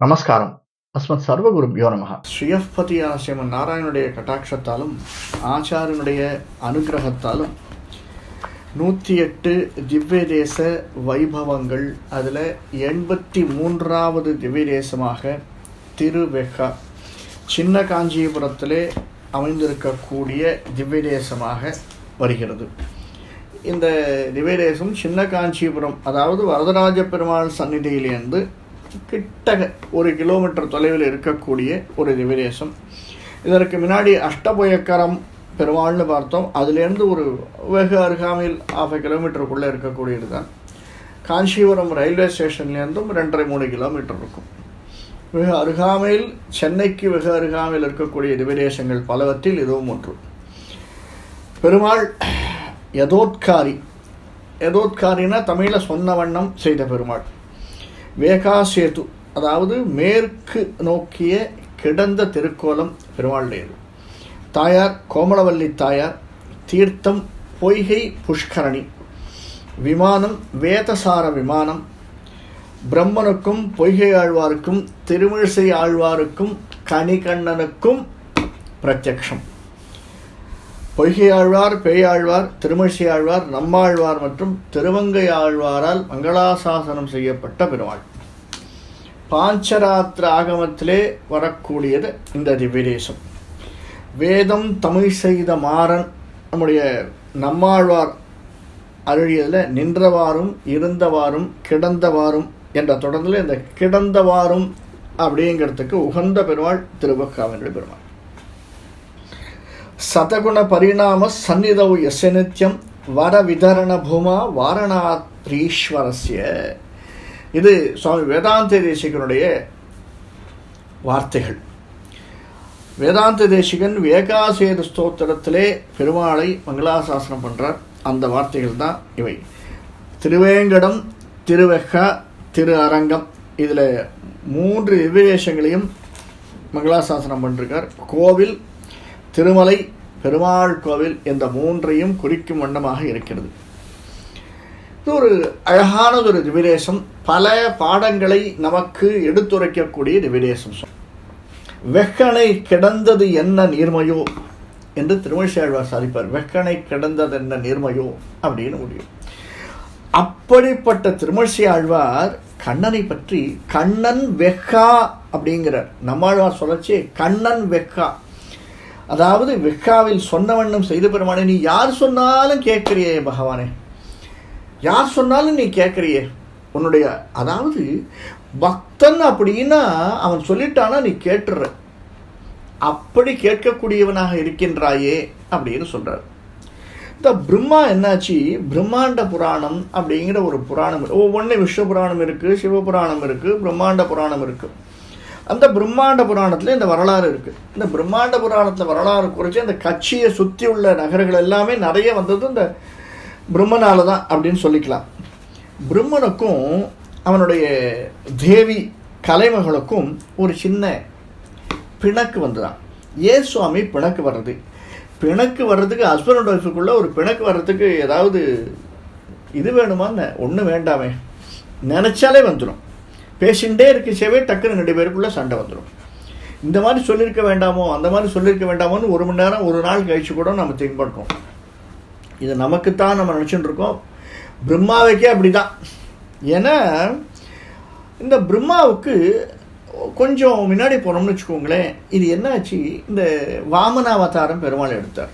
நமஸ்காரம். அஸ்மத் சர்வகுருப்யோ நமஹ. ஸ்ரீயப்பதியான ஸ்ரீமன் நாராயணனுடைய கட்டாட்சத்தாலும் ஆச்சாரியனுடைய அனுகிரகத்தாலும் 108 திவ்ய தேச வைபவங்கள், அதில் 83வது திவ்ய தேசமாக திருவெக்கா சின்ன காஞ்சிபுரத்திலே அமைந்திருக்கக்கூடிய திவ்ய தேசமாக வருகிறது. இந்த திவ்ய தேசம் சின்ன காஞ்சிபுரம், அதாவது வரதராஜ பெருமாள் சந்நிதியிலேருந்து கிட்டக 1 கிலோமீட்டர் தொலைவில் இருக்கக்கூடிய ஒரு திவ்ய தேசம். இதற்கு முன்னாடி அஷ்டபுயக்கரம் பெருமாள்னு பார்த்தோம். அதுலேருந்து ஒரு வெகு அருகாமையில் 1/2 கிலோமீட்டருக்குள்ளே இருக்கக்கூடியது தான். காஞ்சிபுரம் ரயில்வே ஸ்டேஷன்லேருந்தும் 2.5-3 கிலோமீட்டர் இருக்கும். வெகு அருகாமையில், சென்னைக்கு வெகு அருகாமையில் இருக்கக்கூடிய திவ்ய தேசங்கள் பலவற்றில் இதுவும் ஒன்று. பெருமாள் யதோத்காரினா தமிழில் சொன்ன வண்ணம் செய்த பெருமாள். வேகா சேது, அதாவது மேற்கு நோக்கிய கிடந்த திருக்கோலம் பெருமாளுடையது. தாயார் கோமலவல்லி தாயார். தீர்த்தம் பொய்கை புஷ்கரணி. விமானம் வேதசார விமானம். பிரம்மனுக்கும் பொய்கை ஆழ்வாருக்கும் திருமிழிசை ஆழ்வாருக்கும் கணிகண்ணனுக்கும் பிரத்யக்ஷம். பொய்கை ஆழ்வார், பேயாழ்வார், திருமிழிசை ஆழ்வார், நம்மாழ்வார் மற்றும் திருவங்கை ஆழ்வாரால் மங்களாசாசனம் செய்யப்பட்ட பெருமாள். பாஞ்சராத்திர ஆகமத்திலே வரக்கூடியது இந்த திவ்யதேசம். வேதம் தமிழ் செய்த மாறன் நம்முடைய நம்மாழ்வார் அருளியதில் நின்றவாறும் இருந்தவாறும் கிடந்தவாறும் என்ற தொடர்ந்தில் இந்த கிடந்தவாறும் அப்படிங்கிறதுக்கு உகந்த பெருமாள் திருவெக்காவினுடைய பெருமாள். சதகுண பரிணாம சந்நிதௌ யஸ்ய நித்யம் வர விதரண பூமா வாரணாத்ரீஸ்வரஸ்ய. இது சுவாமி வேதாந்த தேசிகனுடைய வார்த்தைகள். வேதாந்த தேசிகன் வேகாசேது ஸ்தோத்திரத்திலே பெருமாளை மங்களாசாசனம் பண்ணுறார். அந்த வார்த்தைகள் தான் இவை. திருவேங்கடம், திருவெக்கா, திரு அரங்கம், இதில் 3 திவ்யதேசங்களையும் மங்களாசாசனம் பண்ணிருக்கார். கோவில், திருமலை, பெருமாள் கோவில் என்ற 3ஐயும் குறிக்கும் வண்ணமாக இருக்கிறது. இது ஒரு அழகானதொரு திவ்யதேசம். பல பாடங்களை நமக்கு எடுத்துரைக்கக்கூடிய திவ்யதேசம். வெக்கனை கிடந்தது என்ன நீர்மையோ என்று திருமிழிசை ஆழ்வார் சாதிப்பார். வெக்கனை கிடந்தது என்ன நீர்மையோ அப்படின்னு முடியும். அப்படிப்பட்ட திருமிழிசை ஆழ்வார் கண்ணனை பற்றி கண்ணன் வெக்கா அப்படிங்கிறார். நம்மாழ்வார் சொல்லச்சே கண்ணன் வெக்கா, அதாவது வெக்காவில் சொன்ன வண்ணம் செய்த பெருமானே, நீ யார் சொன்னாலும் கேட்குறியே பகவானே, யார் சொன்னாலும் நீ கேட்குறியே. உன்னுடைய, அதாவது பக்தன் அப்படின்னா அவன் சொல்லிட்டானா நீ கேட்டுற, அப்படி கேட்கக்கூடியவனாக இருக்கின்றாயே அப்படின்னு சொல்றார். இந்த பிரம்மா என்னாச்சு, பிரம்மாண்ட புராணம் அப்படிங்கிற ஒரு புராணம். ஒவ்வொன்று விஸ்வ புராணம் இருக்குது, சிவபுராணம் இருக்குது, பிரம்மாண்ட புராணம் இருக்குது. அந்த பிரம்மாண்ட புராணத்தில் இந்த வரலாறு இருக்குது. இந்த பிரம்மாண்ட புராணத்தில் வரலாறு குறித்து அந்த கட்சியை சுற்றி உள்ள நகர்கள் எல்லாமே நிறைய வந்தது இந்த பிரம்மனால தான் அப்படின்னு சொல்லிக்கலாம். பிரம்மனுக்கும் அவனுடைய தேவி கலைமகளுக்கும் ஒரு சின்ன பிணக்கு வந்துதான். ஏன் சுவாமி பிணக்கு வர்றது? பிணக்கு வர்றதுக்கு ஹஸ்பண்ட் அண்ட் ஒய்ஃபுக்குள்ளே ஒரு பிணக்கு வர்றதுக்கு ஏதாவது இது வேணுமான்னு ஒன்றும் வேண்டாமே, நினச்சாலே வந்துடும். பேசிகிட்டே இருக்கச்சேவே டக்குன்னு 2 பேருக்குள்ளே சண்டை வந்துடும். இந்த மாதிரி சொல்லியிருக்க வேண்டாமோ, அந்த மாதிரி சொல்லியிருக்க வேண்டாமோன்னு 1 மணி நேரம் 1 நாள் கழிச்சு கூட நம்ம திங்க் பண்ணுறோம். இது நமக்குத்தான் நம்ம நினச்சிட்டு இருக்கோம். பிரம்மாவுக்கே அப்படி தான். ஏன்னா இந்த பிரம்மாவுக்கு கொஞ்சம் முன்னாடி போனோம்னு வச்சுக்கோங்களேன். இது என்னாச்சு, இந்த வாமனாவதாரம் பெருமாள் எடுத்தார்.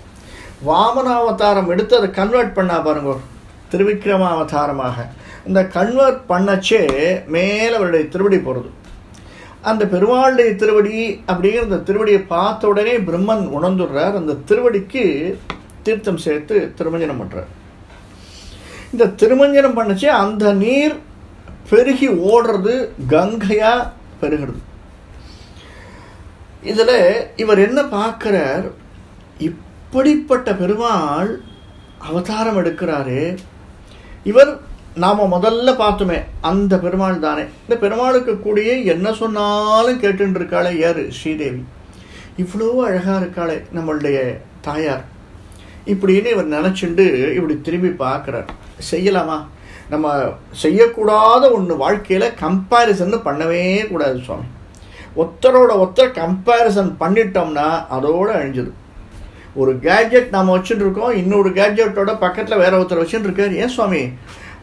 வாமனாவதாரம் எடுத்து அதை கன்வெர்ட் பண்ணா பாருங்க திருவிக்ரமாவதாரமாக. இந்த கன்வெர்ட் பண்ணச்சே மேலே அவருடைய திருவடி போகிறது. அந்த பெருமாளுடைய திருவடி அப்படிங்கிற அந்த திருவடியை பார்த்த உடனே பிரம்மன் உணர்ந்துடுறார். அந்த திருவடிக்கு தீர்த்தம் சேர்த்து திருமஞ்சனம் பண்ணுறார். இந்த திருமஞ்சனம் பண்ணச்சே அந்த நீர் பெருகி ஓடுறது, கங்கையா பெருகிறது. இதில் இவர் என்ன பார்க்கிறார், இப்படிப்பட்ட பெருமாள் அவதாரம் எடுக்கிறாரு. இவர் நாம் முதல்ல பார்த்தோமே அந்த பெருமாள் தானே. இந்த பெருமாளுக்கு கூடிய என்ன சொன்னாலும் கேட்டுன்னு இருக்காளே யாரு, ஸ்ரீதேவி. இவ்வளோ அழகாக இருக்காளே நம்மளுடைய தாயார் இப்படின்னு இவர் நினச்சிண்டு இப்படி திரும்பி பார்க்குறார். செய்யலாமா? நம்ம செய்யக்கூடாத ஒன்று வாழ்க்கையில் கம்பேரிசன் பண்ணவே கூடாது சுவாமி. ஒருத்தரோட ஒருத்தர் கம்பேரிசன் பண்ணிட்டோம்னா அதோடு அழிஞ்சுது. ஒரு கேட்ஜெட் நாம் வச்சுட்டு இருக்கோம், இன்னொரு கேட்ஜெட்டோட பக்கத்தில் வேற ஒருத்தர் வச்சுட்டு இருக்கார். ஏன் சுவாமி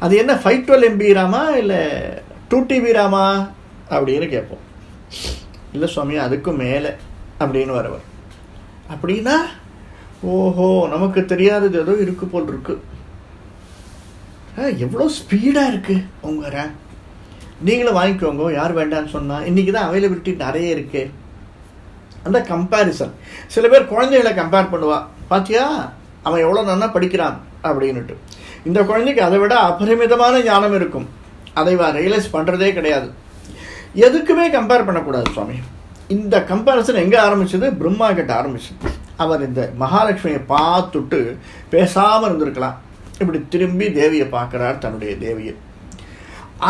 அது என்ன 512 MB ராமா இல்லை 2 TB ராமா அப்படின்னு கேட்போம். இல்லை சுவாமி அதுக்கும் மேலே அப்படின்னு வரவர். அப்படின்னா ஓஹோ நமக்கு தெரியாதது ஏதோ இருக்கு போல் இருக்கு. எவ்வளோ ஸ்பீடாக இருக்குது உங்கள் ரேம், நீங்களும் வாங்கிக்கோங்க யார் வேண்டான்னு சொன்னால். இன்றைக்கி தான் அவைலபிலிட்டி நிறைய இருக்கு. அந்த கம்பேரிசன், சில பேர் குழந்தைகளை கம்பேர் பண்ணுவா, பார்த்தியா அவன் எவ்வளோ நல்லா படிக்கிறான் அப்படின்னுட்டு. இந்த குழந்தைக்கு அதை விட அபரிமிதமான ஞானம் இருக்கும், அதை ரியலைஸ் பண்ணுறதே கிடையாது. எதுக்குமே கம்பேர் பண்ணக்கூடாது சுவாமி. இந்த கம்பேரிசன் எங்கே ஆரம்பிச்சது? பிரம்மா கிட்ட ஆரம்பிச்சது. அவர் இந்த மகாலட்சுமியை பார்த்துட்டு பேசாமல் இருந்திருக்கலாம். இப்படி திரும்பி தேவியை பார்க்குறார், தன்னுடைய தேவியை.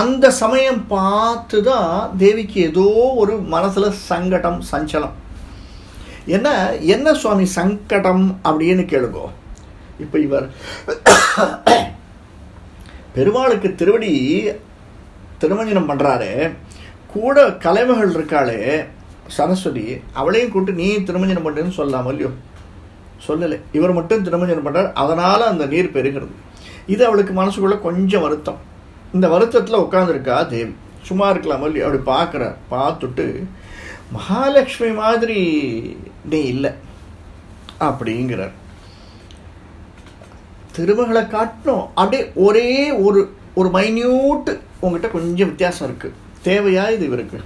அந்த சமயம் பார்த்து தான் தேவிக்கு ஏதோ ஒரு மனசில் சங்கடம், சஞ்சலம். என்ன சுவாமி சங்கடம் அப்படின்னு கேளுங்கோ. இப்போ இவர் பெருமாளுக்கு திருவடி திருமஞ்சனம் பண்ணுறாரு, கூட கலைமகள் இருக்காளே சரஸ்வதி, அவளையும் கூட்டு நீ திருமஞ்சனம் பண்ணுன்னு சொல்லலாம் இல்லையோ? சொல்லலை. இவர் மட்டும் திருமஞ்சனம் பண்ணுறார், அதனால் அந்த நீர் பெருகிறது. இது அவளுக்கு மனசுக்குள்ளே கொஞ்சம் வருத்தம். இந்த வருத்தத்தில் உட்காந்துருக்கா தேவி, சும்மா இருக்கலாம் இல்லையோ? அப்படி பார்க்குறார், பார்த்துட்டு மகாலட்சுமி மாதிரி நீ இல்லை அப்படிங்கிறார். திருமகளை காட்டணும் அப்படியே ஒரே ஒரு மைன்யூட்டு உங்ககிட்ட கொஞ்சம் வித்தியாசம் இருக்குது, தேவையா இது இவருக்கு?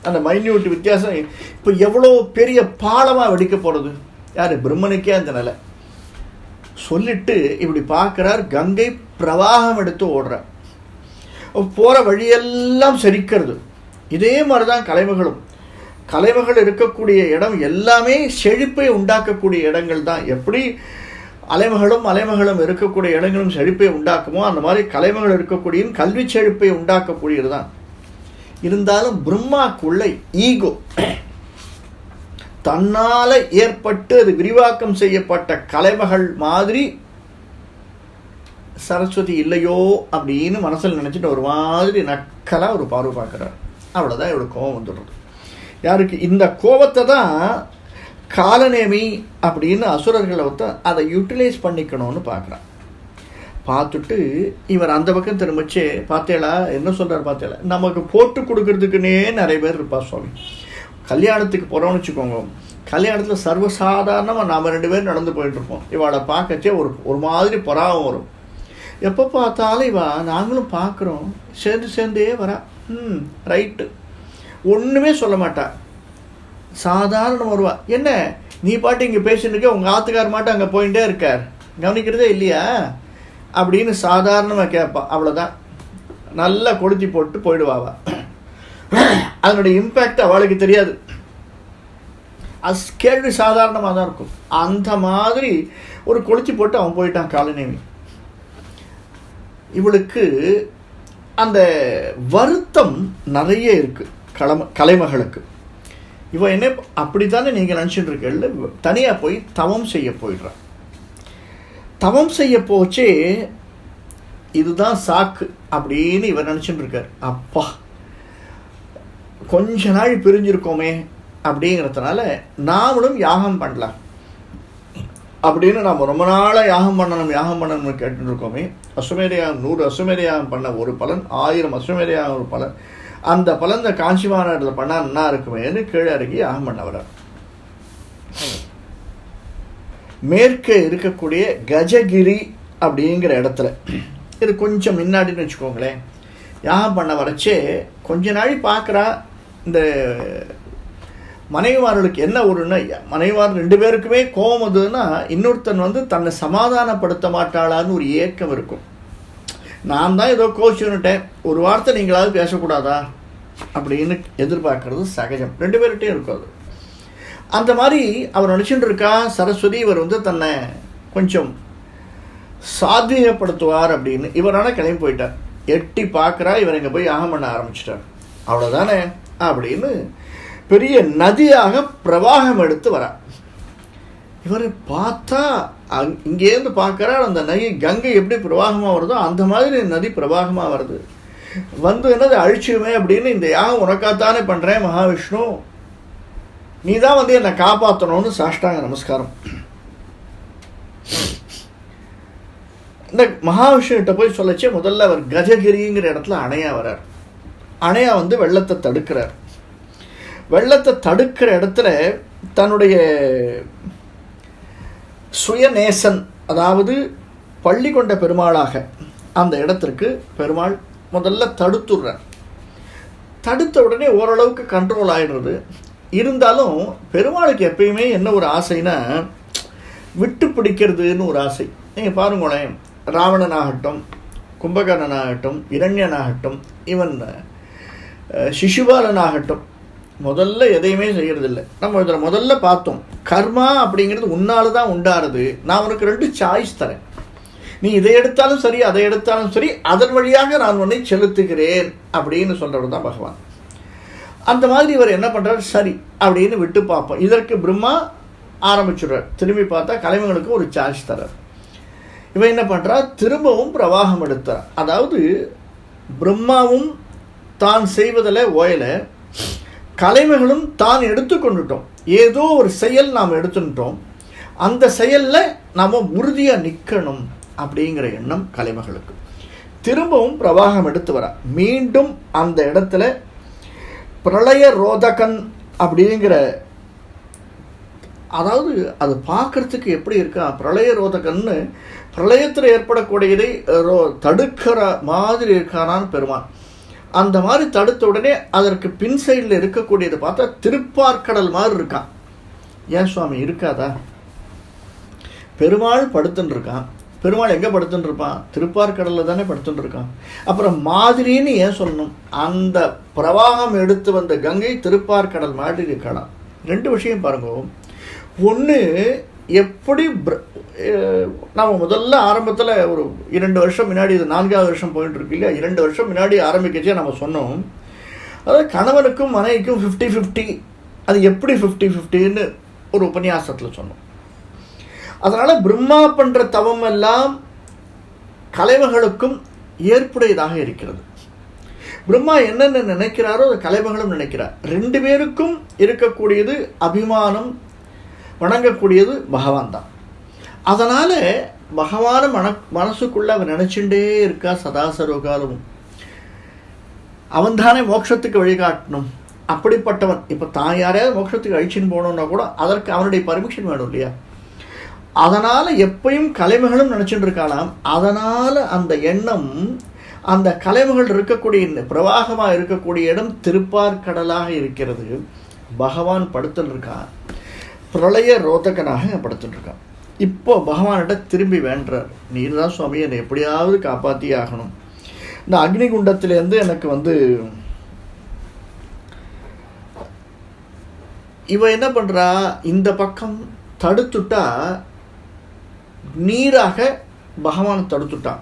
அந்த மைன்யூட் வித்தியாசம் இப்போ எவ்வளோ பெரிய பாலமாக வெடிக்க போகிறது? யார்? பிரம்மனுக்கே அந்த நிலை. சொல்லிட்டு இப்படி பார்க்குறார், கங்கை பிரவாகம் எடுத்து ஓடுறார், போகிற வழியெல்லாம் செழிக்கிறது. இதே மாதிரி தான் கலைமகள் இருக்கக்கூடிய இடம் எல்லாமே செழிப்பை உண்டாக்கக்கூடிய இடங்கள் தான். எப்படி அலைமகளும் இருக்கக்கூடிய இடங்களும் செழிப்பை உண்டாக்குமோ அந்த மாதிரி கலைமகள் இருக்கக்கூடிய கல்வி செழிப்பை உண்டாக்கக்கூடியது தான். இருந்தாலும் பிரம்மாக்குள்ள ஈகோ, தன்னால் ஏற்பட்டு அது விரிவாக்கம் செய்யப்பட்ட கலைமகள் மாதிரி சரஸ்வதி இல்லையோ அப்படின்னு மனசில் நினச்சிட்டு ஒரு மாதிரி நக்கலாக ஒரு பார்வை பார்க்குறார். அவ்வளோதான் இவரோட கோபம் வந்துடுறது. யாருக்கு? இந்த கோபத்தை தான் காலநேமி அப்படின்னு அசுரர்களை வந்து அதை யூட்டிலைஸ் பண்ணிக்கணும்னு பார்க்குறான். பார்த்துட்டு இவர் அந்த பக்கம் திரும்பிச்சு, பார்த்தேளா என்ன சொல்கிறார் பார்த்தேளா, நமக்கு போட்டு கொடுக்கறதுக்குன்னே நிறைய பேர் இருப்பா சுவாமி. கல்யாணத்துக்கு போகிறோம்னு வச்சுக்கோங்க, கல்யாணத்தில் சர்வசாதாரணமாக நாம் 2 பேரும் நடந்து போயிட்டுருப்போம். இவளை பார்க்கச்சே ஒரு மாதிரி பொறாவும் வரும். எப்போ பார்த்தாலும் நாங்களும் பார்க்குறோம், சேர்ந்தே வரா, ரைட்டு, ஒன்றுமே சொல்ல மாட்டா, சாதாரண வருவா. என்ன நீ பாட்டு இங்கே பேசிட்டு இருக்க, உங்கள் ஆத்துக்கார் மாட்டும் அங்கே போயிட்டே இருக்கார், கவனிக்கிறதே இல்லையா அப்படின்னு சாதாரணமாக கேட்பா. அவ்வளோதான், நல்லா கொளுத்தி போட்டு போயிடுவாவா. அதனுடைய இம்பேக்ட் அவளுக்கு தெரியாது, கேள்வி சாதாரணமாக தான் இருக்கும். அந்த மாதிரி ஒரு கொளுத்தி போட்டு அவன் போயிட்டான் காலநேமி. இவளுக்கு அந்த வருத்தம் நிறைய இருக்கு கலைமகளுக்கு. இவன் என்ன அப்படித்தானே நீங்கள் நினச்சிட்டு இருக்கல, தனியாக போய் தவம் செய்ய போயிடுறான். தவம் செய்ய போச்சே இதுதான் சாக்கு அப்படின்னு இவர் நினச்சிட்டு இருக்கார். அப்பா கொஞ்ச நாள் பிரிஞ்சிருக்கோமே அப்படிங்கிறதுனால நாமளும் யாகம் பண்ணலாம் அப்படின்னு நாம் ரொம்ப நாளாக யாகம் பண்ணணும்னு கேட்டுருக்கோமே. அஸ்வமேதையாகம் 100 அஸ்வமேதையாகம் பண்ண ஒரு பலன், 1000 அஸ்வமேதையாகம் ஒரு பலன். அந்த பலன் இந்த காஞ்சி மாநாட்டில் பண்ணால் என்ன இருக்குமேன்னு கீழே இறங்கி யாகம் பண்ண வர்றார். மேற்கே இருக்கக்கூடிய கஜகிரி அப்படிங்கிற இடத்துல, இது கொஞ்சம் முன்னாடின்னு வச்சுக்கோங்களேன், யாகம் பண்ண வரைச்சே கொஞ்ச நாள் பார்க்குறா. இந்த மனைவிமார்களுக்கு என்ன ஒருன்னா, மனைவிமார் 2 பேருக்குமே கோபம் வந்ததுன்னா இன்னொருத்தன் வந்து தன்னை சமாதானப்படுத்த மாட்டாளான்னு ஒரு ஏக்கம் இருக்கும். நான் தான் ஏதோ கோச்சுன்னுட்டேன், ஒரு வார்த்தை நீங்களாவது பேசக்கூடாதா அப்படின்னு எதிர்பார்க்கறது சகஜம், 2 பேர்கிட்டையும் இருக்கும் அது. அந்த மாதிரி அவர் நினச்சிட்டு இருக்கா சரஸ்வதி, இவர் வந்து தன்னை கொஞ்சம் சாத்தியப்படுத்துவார் அப்படின்னு. இவரான கிளம்பி போயிட்டார். எட்டி பார்க்குறா, இவர் இங்கே போய் யாகம் பண்ண ஆரம்பிச்சிட்டார். அவ்வளோதானே அப்படின்னு பெரிய நதியாக பிரவாகம் எடுத்து வரா. இவர் பார்த்தா இங்கேருந்து பார்க்குறார், அந்த நதி கங்கை எப்படி பிரவாகமாக வருதோ அந்த மாதிரி நதி பிரவாகமாக வருது. வந்து என்னது அழிச்சுமே அப்படின்னு, இந்த யாகம் உனக்காத்தானே பண்ணுறேன் மகாவிஷ்ணு, நீ தான் வந்து என்னை காப்பாற்றணும்னு சாஷ்டாங்க நமஸ்காரம். இந்த மகாவிஷ்ணுகிட்ட போய் சொல்லச்சே முதல்ல அவர் கஜகிரிங்கிற இடத்துல அணையா வர்றார். அணையா வந்து வெள்ளத்தை தடுக்கிறார். வெள்ளத்தை தடுக்கிற இடத்துல தன்னுடைய சுயநேசன், அதாவது பள்ளி கொண்ட பெருமாளாக அந்த இடத்திற்கு பெருமாள் முதல்ல தடுத்துடுறார். தடுத்த உடனே ஓரளவுக்கு கண்ட்ரோல் ஆகிடுறது. இருந்தாலும் பெருமாளுக்கு எப்பயுமே என்ன ஒரு ஆசைன்னா, விட்டு பிடிக்கிறதுன்னு ஒரு ஆசை. நீங்கள் பாருங்களேன், ராவணனாகட்டும், கும்பகர்ணனாகட்டும், இரண்யனாகட்டும், இவன் சிசுபாலனாகட்டும், முதல்ல எதையுமே செய்கிறதில்லை. நம்ம இதில் முதல்ல பார்த்தோம், கர்மா அப்படிங்கிறது உன்னால தான் உண்டாருது, நான் உனக்கு 2 சாய்ஸ் தரேன், நீ இதை எடுத்தாலும் சரி அதை எடுத்தாலும் சரி, அதன் வழியாக நான் உன்னை செலுத்துகிறேன் அப்படின்னு சொல்கிறவர் தான் பகவான். அந்த மாதிரி இவர் என்ன பண்ணுறார், சரி அப்படின்னு விட்டு பார்ப்போம். இதற்கு பிரம்மா ஆரம்பிச்சுடுறார். திரும்பி பார்த்தா கலைவங்களுக்கு ஒரு சார்ஜ் தரார். இவன் என்ன பண்ணுறா, திரும்பவும் பிரவாகம் எடுத்தார். அதாவது பிரம்மாவும் தான் செய்வதில் ஓயல, கலைவர்களும் தான் எடுத்துக்கொண்டுட்டோம். ஏதோ ஒரு செயல் நாம் எடுத்துட்டோம், அந்த செயலில் நாம் உறுதியாக நிற்கணும் அப்படிங்கிற எண்ணம் கலைமகளுக்கு. திரும்பவும் பிரவாகம் எடுத்து வர, மீண்டும் அந்த இடத்துல பிரளய ரோதகன் அப்படிங்கிற, அதாவது அது பார்க்கறதுக்கு எப்படி இருக்கா, பிரளய ரோதகன்னு பிரளயத்தில் ஏற்படக்கூடியதை தடுக்கிற மாதிரி இருக்கானான்னு பெருமான். அந்த மாதிரி தடுத்த உடனே அதற்கு பின் சைடில் இருக்கக்கூடியதை பார்த்தா திருப்பார்கடல் மாதிரி இருக்கான். ஏன் சுவாமி இருக்காதா? பெருமாள் படுத்துன்னு இருக்கான். பெருமாள் எங்கே படுத்துன்னு இருப்பான்? திருப்பார்கடலில் தானே படுத்துன்னு இருக்கான். அப்புறம் மாதிரின்னு ஏன் சொல்லணும்? அந்த பிரவாகம் எடுத்து வந்த கங்கை திருப்பார்கடல் மாதிரி இருக்கலாம். 2 விஷயம் பாருங்க. ஒன்று, எப்படி நம்ம முதல்ல ஆரம்பத்தில் ஒரு 2 வருஷம் முன்னாடி, இது 4வது வருஷம் போயிட்டு இருக்கு இல்லையா, 2 வருஷம் முன்னாடி ஆரம்பிக்கச்சே நம்ம சொன்னோம், அதாவது கணவனுக்கும் மனைவிக்கும் 50-50. அது எப்படி 50-50ன்னு ஒரு உபன்யாசத்தில் சொன்னோம். அதனால் பிரம்மா பண்ணுற தவம் எல்லாம் கலைமகளுக்கும் ஏற்புடையதாக இருக்கிறது. பிரம்மா என்னென்ன நினைக்கிறாரோ அது கலைமகளும் நினைக்கிறார். 2 பேருக்கும் இருக்கக்கூடியது அபிமானம், வணங்கக்கூடியது பகவான் தான். அதனால் பகவான மனசுக்குள்ளே அவன் நினச்சிண்டே இருக்கா சதா சர்வகாலமும். அவன்தானே மோட்சத்துக்கு வழிகாட்டணும். அப்படிப்பட்டவன் இப்போ தான் யாரையாவது மோட்சத்துக்கு அழிச்சின்னு போகணுன்னா கூட அதற்கு அவனுடைய பர்மிஷன் வேணும் இல்லையா? அதனால் எப்பயும் கலைமகளும் நினச்சிட்டு இருக்கலாம். அதனால் அந்த எண்ணம், அந்த கலைமகள் இருக்கக்கூடிய பிரவாகமாக இருக்கக்கூடிய இடம் திருப்பார்கடலாக இருக்கிறது. பகவான் படுத்துன்னு இருக்கான், பிரளய ரோதகனாக படுத்துட்டு இருக்கான். இப்போ பகவானிட்ட திரும்பி வேண்டார், நீர் தான் சுவாமி என்னை எப்படியாவது காப்பாற்றியே ஆகணும். இந்த அக்னிகுண்டத்திலேருந்து எனக்கு வந்து இவ என்ன பண்ணுறா, இந்த பக்கம் தடுத்துட்டா நீராக பகவான் தடுத்துட்டான்.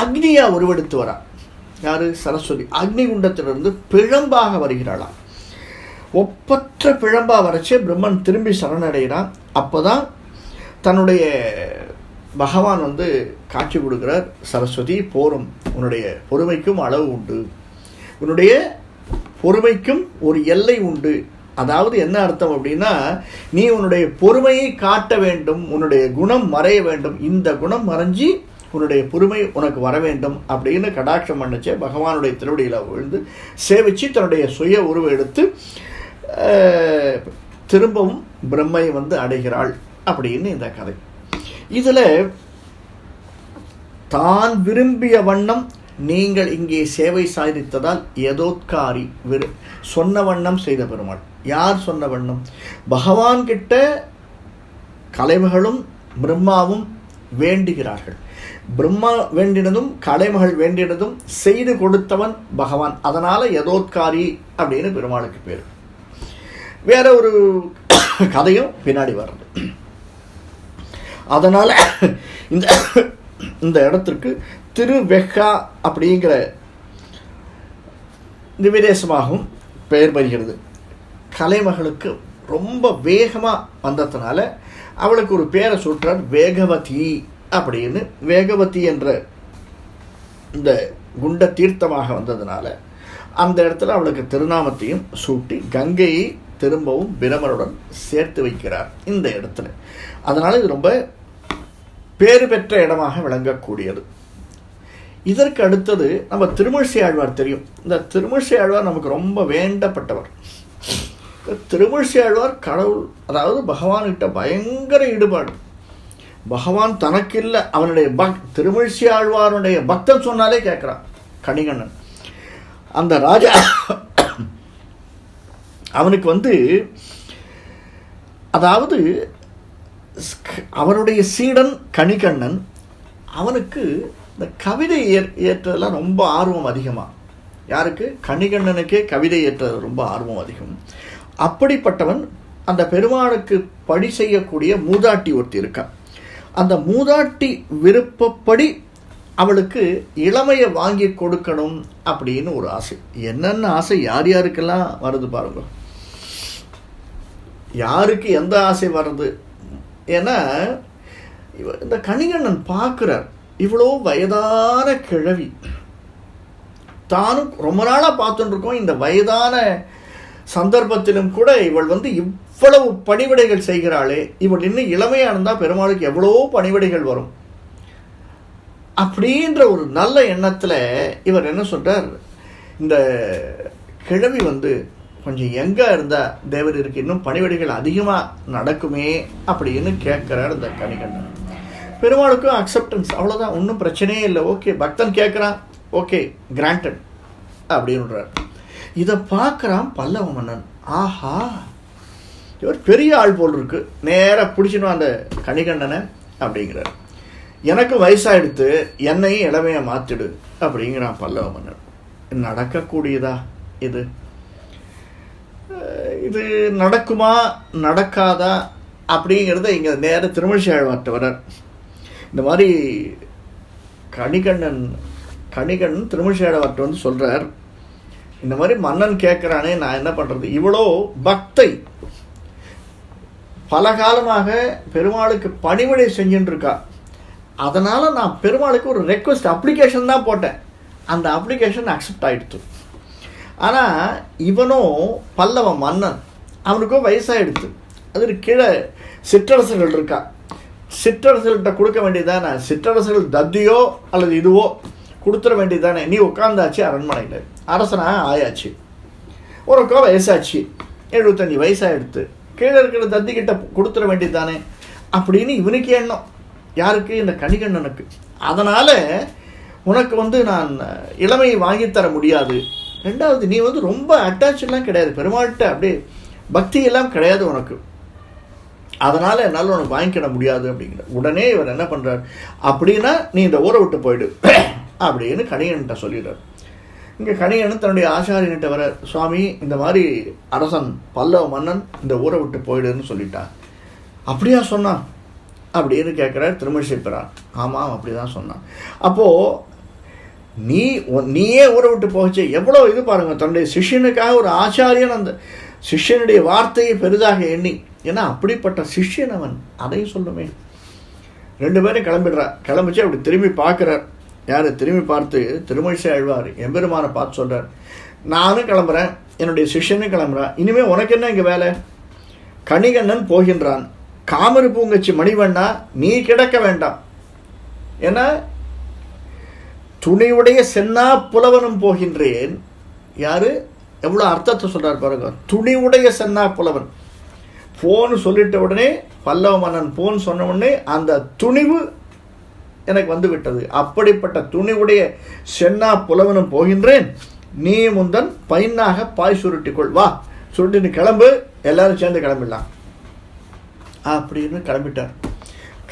அக்னியா உருவெடுத்து வரா. யாரு? சரஸ்வதி. அக்னிகுண்டத்திலிருந்து பிழம்பாக வருகிறாளாம். ஒப்பற்ற பிழம்பா வரைச்சே பிரம்மன் திரும்பி சரணடைகிறான். அப்போதான் தன்னுடைய பகவான் வந்து காட்சி கொடுக்குறார். சரஸ்வதி, போரும், உன்னுடைய பொறுமைக்கும் அளவு உண்டு, உன்னுடைய பொறுமைக்கும் ஒரு எல்லை உண்டு. அதாவது என்ன அர்த்தம் அப்படின்னா, நீ உன்னுடைய பொறுமையை காட்ட வேண்டும், உன்னுடைய குணம் மறைய வேண்டும், இந்த குணம் மறைஞ்சி உன்னுடைய பொறுமை உனக்கு வர வேண்டும் அப்படின்னு கடாட்சம் பண்ணச்சே பகவானுடைய திருவடியில் விழுந்து சேவிச்சு தன்னுடைய சுய உருவம் எடுத்து திரும்பவும் பிரம்மை வந்து அடைகிறாள் அப்படின்னு இந்த கதை. இதில் தான் விரும்பிய வண்ணம் நீங்கள் இங்கே சேவை சாதித்ததால் யதோத்காரி சொன்ன வண்ணம் செய்த பெருமாள். யார் சொன்ன வண்ணம்? பகவான் கிட்ட கலைமகளும் பிரம்மாவும் வேண்டுகிறார்கள். பிரம்மா வேண்டினதும் கலைமகள் வேண்டினதும் செய்து கொடுத்தவன் பகவான். அதனால் யதோத்காரி அப்படின்னு பெருமாளுக்கு பேர். வேற ஒரு கதையும் பின்னாடி வர்றது. அதனால் இந்த இடத்திற்கு திருவெக்கா அப்படிங்கிற நிவேதேசமாகவும் பெயர் பெறுகிறது. கலைமகளுக்கு ரொம்ப வேகமாக வந்ததுனால அவளுக்கு ஒரு பேரை சூட்டுறார், வேகவதி அப்படின்னு. வேகவதி என்ற இந்த குண்ட தீர்த்தமாக வந்ததுனால அந்த இடத்துல அவளுக்கு திருநாமத்தையும் சூட்டி கங்கையை திரும்பவும் பிரமருடன் சேர்த்து வைக்கிறார் இந்த இடத்துல. அதனால் இது ரொம்ப பேறு பெற்ற இடமாக விளங்கக்கூடியது. இதற்கு அடுத்தது நம்ம திருமிழிசை ஆழ்வார் தெரியும். இந்த திருமிழிசை ஆழ்வார் நமக்கு ரொம்ப வேண்டப்பட்டவர். திருமிழிசை ஆழ்வார் கடவுள், அதாவது பகவான்கிட்ட பயங்கர ஈடுபாடு. பகவான் தனக்கு இல்லை, அவனுடைய திருமிழிசை ஆழ்வாருடைய பக்தன் சொன்னாலே கேட்குறான் கணிகண்ணன். அந்த ராஜா அவனுக்கு அதாவது அவனுடைய சீடன் கணிகண்ணன், அவனுக்கு இந்த கவிதை ஏற்றதெல்லாம் ரொம்ப ஆர்வம் அதிகமாக. யாருக்கு? கணிகண்ணனுக்கே கவிதை ஏற்றது ரொம்ப ஆர்வம் அதிகம். அப்படிப்பட்டவன் அந்த பெருமாளுக்கு படி செய்யக்கூடிய மூதாட்டி ஒருத்தி இருக்கான். அந்த மூதாட்டி விருப்பப்படி அவளுக்கு இளமையை வாங்கி கொடுக்கணும் அப்படின்னு ஒரு ஆசை. என்னென்ன ஆசை யார் யாருக்கெல்லாம் வருது பாருங்க, யாருக்கு எந்த ஆசை வருது. ஏன்னா இந்த கணிகண்ணன் பார்க்குறார், இவ்வளோ வயதான கிழவி, தானும் ரொம்ப நாளாக பார்த்துட்டு இருக்கோம். இந்த வயதான சந்தர்ப்பத்திலும் கூட இவள் இவ்வளவு பணிவிடைகள் செய்கிறாளே, இவள் இன்னும் இளமையாக இருந்தால் பெருமாளுக்கு எவ்வளோ பணிவிடைகள் வரும் அப்படின்ற ஒரு நல்ல எண்ணத்தில் இவர் என்ன சொல்கிறார், இந்த கிழவி கொஞ்சம் எங்கே இருந்தால் தேவர் இருக்கு, இன்னும் பணிவிடைகள் அதிகமாக நடக்குமே அப்படின்னு கேட்குறார் இந்த கணிகண்ணன். பெருமாளுக்கும் அக்செப்டன்ஸ், அவ்வளோதான், ஒன்றும் பிரச்சனையே இல்லை. ஓகே, பக்தன் கேட்குறான், ஓகே கிராண்டட் அப்படின்றார். இதை பார்க்குறான் பல்லவ மன்னன். ஆஹா, இவர் பெரிய ஆள் போல் இருக்கு, நேராக பிடிச்சிடும் அந்த கணிகண்ணனை அப்படிங்கிறார். எனக்கு வயசாகிடுத்து, என்னையும் இளமையை மாற்றிடு அப்படிங்கிறான் பல்லவ மன்னன். நடக்கக்கூடியதா இது? இது நடக்குமா நடக்காதா அப்படிங்கிறத இங்கே நேர திருமிழிசை ஆழ்வார்ட்ட வர்றார். இந்த மாதிரி கணிகண்ணன் திருமிழிசை ஆழ்வார்ட்ட சொல்கிறார், இந்த மாதிரி மன்னன் கேட்குறானே, நான் என்ன பண்ணுறது? இவ்வளோ பக்தை பல காலமாக பெருமாளுக்கு பணிவிடை செஞ்சுட்டு இருக்கா. அதனால் நான் பெருமாளுக்கு ஒரு ரெக்வஸ்ட் அப்ளிகேஷன் தான் போட்டேன். அந்த அப்ளிகேஷன் அக்செப்ட் ஆகிடுச்சு. ஆனால் இவனும் பல்லவ மன்னன், அவனுக்கோ வயசாகிடுது. அது கீழே சிற்றரசர்கள் இருக்கா, சிற்றரசர்கள்கிட்ட கொடுக்க வேண்டியதானே. சிற்றரசர்கள் தத்தியோ அல்லது இதுவோ கொடுத்துட வேண்டியதானே. நீ உட்காந்தாச்சு அரண்மனையில், அரசனா ஆயாச்சு, உனக்கோ வயசாச்சு, 75 வயசாகிடுது, கீழே இருக்கிற தத்திக்கிட்ட கொடுத்துட வேண்டியதானே அப்படின்னு இவனுக்கு எண்ணம். யாருக்கு? இந்த கணிகண்ணனுக்கு. அதனால் உனக்கு நான் இளமையை வாங்கித்தர முடியாது. ரெண்டாவது, நீ ரொம்ப அட்டாச்செல்லாம் கிடையாது பெருமாள்கிட்ட, அப்படியே பக்தியெல்லாம் கிடையாது உனக்கு, அதனால் என்னால் உனக்கு வாங்கிக்கிட முடியாது அப்படிங்கிற. உடனே இவர் என்ன பண்ணுறார், அப்படின்னா நீ இந்த ஊரை விட்டு போயிடு அப்படின்னு கணிகன்கிட்ட சொல்லிடுறார். இங்கே கணிகன் தன்னுடைய ஆச்சாரியன்கிட்ட வர, சுவாமி இந்த மாதிரி அரசன் பல்லவ மன்னன் இந்த ஊரை விட்டு போயிடுன்னு சொல்லிட்டான். அப்படியா சொன்னான் அப்படின்னு கேட்குறார் திருமிழிசை பிரான். ஆமாம், அப்படி தான் சொன்னான். அப்போது நீயே ஊரை விட்டு போச்சு, எவ்வளோ இது பாருங்கள். தன்னுடைய சிஷ்யனுக்காக ஒரு ஆச்சாரியன் அந்த சிஷ்யனுடைய வார்த்தையை பெரிதாக எண்ணி, ஏன்னா அப்படிப்பட்ட சிஷ்யன் அவன், அதையும் சொல்லுமே. 2 பேரும் கிளம்பிச்சு அப்படி திரும்பி பார்க்குறார். யார்? திரும்பி பார்த்து திருமிழிசை ஆழ்வார் எம்பெருமானை பார்த்து சொல்கிறார், நானும் கிளம்புறேன், என்னுடைய சிஷ்யனும் கிளம்புறான், இனிமேல் உனக்கு என்ன இங்கே வேலை? கணிகண்ணன் போகின்றான், காமரு பூங்கச்சி மணிவண்ணா நீ கிடக்க வேண்டாம். ஏன்னா துணிவுடைய சென்னா புலவனும் போகின்றேன். யாரு? எவ்வளோ அர்த்தத்தை சொல்கிறார் பாருங்க. துணிவுடைய சென்னா புலவன் போன்னு சொல்லிட்ட உடனே, பல்லவ மன்னன் போன்னு சொன்ன உடனே அந்த துணிவு எனக்கு விட்டது. அப்படிப்பட்ட துணிவுடைய சென்னா புலவனும் போகின்றேன், நீ முந்தன் பையனாக பாய் சுருட்டிக்கொள், வா சுருட்டி நீ கிளம்பு, எல்லாரும் சேர்ந்து கிளம்பிடலாம் அப்படின்னு கிளம்பிட்டார்.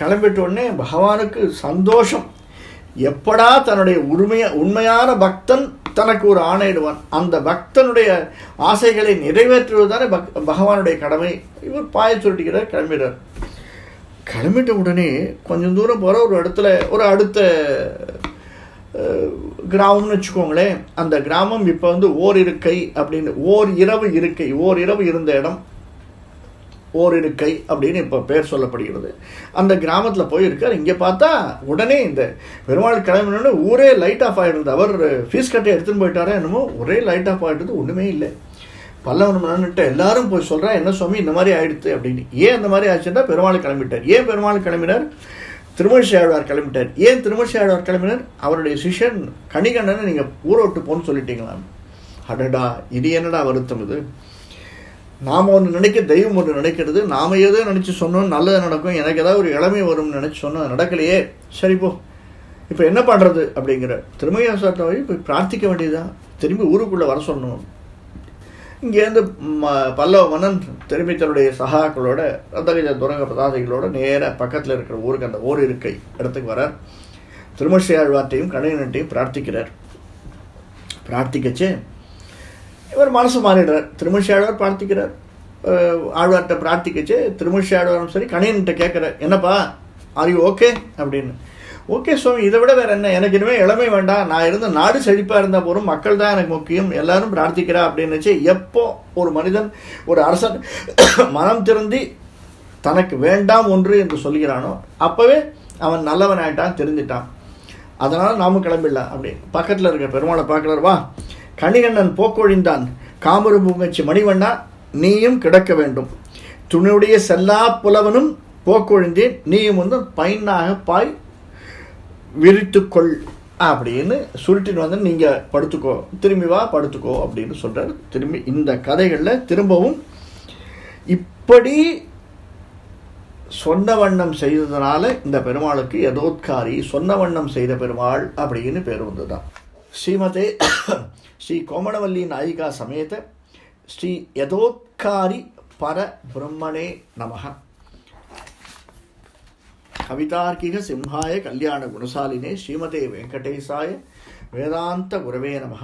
கிளம்பிட்ட உடனே பகவானுக்கு சந்தோஷம். எப்படா தன்னுடைய உண்மையான பக்தன் தனக்கு ஒரு ஆணையிடுவான், அந்த பக்தனுடைய ஆசைகளை நிறைவேற்றுவதுதானே பகவானுடைய கடமை. இவர் பாய சுருட்டிக்கிறார், கிளம்பிடுறார். கிளம்பிட்ட உடனே கொஞ்சம் தூரம் போகிற ஒரு இடத்துல, ஒரு அடுத்த கிராமம்னு வச்சுக்கோங்களேன். அந்த கிராமம் இப்போ ஓரிருக்கை அப்படின்னு, ஓரிரவு இருந்த இடம் ஓரிருக்கை அப்படின்னு இப்போ பேர் சொல்லப்படுகிறது. அந்த கிராமத்தில் போயிருக்கார். இங்கே பார்த்தா உடனே இந்த பெருமாள் கிளம்பினோடனே ஊரே லைட் ஆஃப் ஆகிடுது. அவர் ஃபீஸ் கட்டை எடுத்துன்னு போயிட்டாரா என்னமோ, ஒரே லைட் ஆஃப் ஆகிடுது, ஒன்றுமே இல்லை. பல்லவன் மன்னன்ட்ட எல்லாரும் போய் சொல்கிறா, என்ன சுவாமி இந்த மாதிரி ஆயிடுத்து அப்படின்னு. ஏன் இந்த மாதிரி ஆச்சுன்னா பெருமாள் கிளம்பிட்டார். ஏன் பெருமாள் கிளம்பினார்? திருமழிசை ஆழ்வார் கிளம்பிட்டார். ஏன் திருமழிசை ஆழ்வார் கிளம்பினார்? அவருடைய சிஷ்யன் கணிகண்ணனை நீங்கள் ஊரோட்டு போன்னு சொல்லிட்டீங்களாம். அடடா, இது என்னடா வருத்தம் இது? நாம் ஒன்று நினைக்க தெய்வம் ஒன்று நினைக்கிறது. நாம் ஏதோ நினச்சி சொன்னோம் நல்லது நடக்கும், எனக்கு ஏதாவது ஒரு இளமை வரும்னு நினச்சி சொன்னோம், நடக்கலையே. சரி போ, இப்போ என்ன பண்ணுறது அப்படிங்கிற திருமழிசை வழி போய் பிரார்த்திக்க வேண்டியதுதான். திரும்பி ஊருக்குள்ளே வர சொல்லணும். இங்கேருந்து பல்லவ மன்னன் திரும்பி தன்னுடைய சகாக்களோட ரத்தகஜ துரங்க பிரதாதிகளோட நேராக பக்கத்தில் இருக்கிற ஊருக்கு, அந்த ஓர் இருக்கை இடத்துக்கு வரார். திருமழிசை ஆழ்வார்ட்டையும் கணிகண்ணன்ட்டையும் பிரார்த்திக்கிறார். பிரார்த்திக்கச்சு இவர் மனசு மாறிடுறார். திருமழிசை ஆழ்வார் பிரார்த்திக்கிறார், ஆழ்வார்கிட்ட பிரார்த்திக்கச்சு. திருமழிசை ஆழ்வாரும் சரி கணிகன்கிட்ட கேட்குறார், என்னப்பா ஆர் யூ ஓகே அப்படின்னு. ஓகே சுவாமி, இதை விட வேறு என்ன, எனக்கு இனிமேல் இளமை வேண்டாம், நான் இருந்த நாடு செழிப்பாக இருந்தால் போதும், மக்கள் தான் எனக்கு முக்கியம், எல்லாரும் பிரார்த்திக்கிறா அப்படின்னு. எப்போ ஒரு மனிதன், ஒரு அரசன் மனம் திருந்தி தனக்கு வேண்டாம் ஒன்று என்று சொல்கிறானோ அப்போவே அவன் நல்லவன் ஆகிட்டான், தெரிஞ்சிட்டான். அதனால் நாமும் கிளம்பிடலாம் அப்படி. பக்கத்தில் இருக்க பெருமாளை பார்க்குறார். வா, கணிகண்ணன் போக்கொழிந்தான், காமரு பூங்கச்சி மணிவண்ணா நீயும் கிடக்க வேண்டும், துணியுடைய செல்லா புலவனும் போக்கொழிந்தேன், நீயும் வந்து பையனாக பாய் விரித்துக்கொள் அப்படின்னு சுருட்டின்னு வந்து நீங்கள் படுத்துக்கோ, திரும்பி வா படுத்துக்கோ அப்படின்னு சொல்கிறார். திரும்பி இந்த கதைகளில் திரும்பவும் இப்படி சொன்ன வண்ணம் செய்ததுனால இந்த பெருமாளுக்கு யதோத்காரி, சொன்ன வண்ணம் செய்த பெருமாள் அப்படின்னு பேர் வந்ததுதான். ஸ்ரீமதே ஸ்ரீ கோமணவல்லி நாயிகா சமேத ஸ்ரீ யதோத்காரி பர பிரம்மணே நமஹ. கவிதார்க்கிக சிம்ஹாய கல்யாண குணசாலினே ஸ்ரீமதே வெங்கடேசாய வேதாந்த குரவே நமஹ.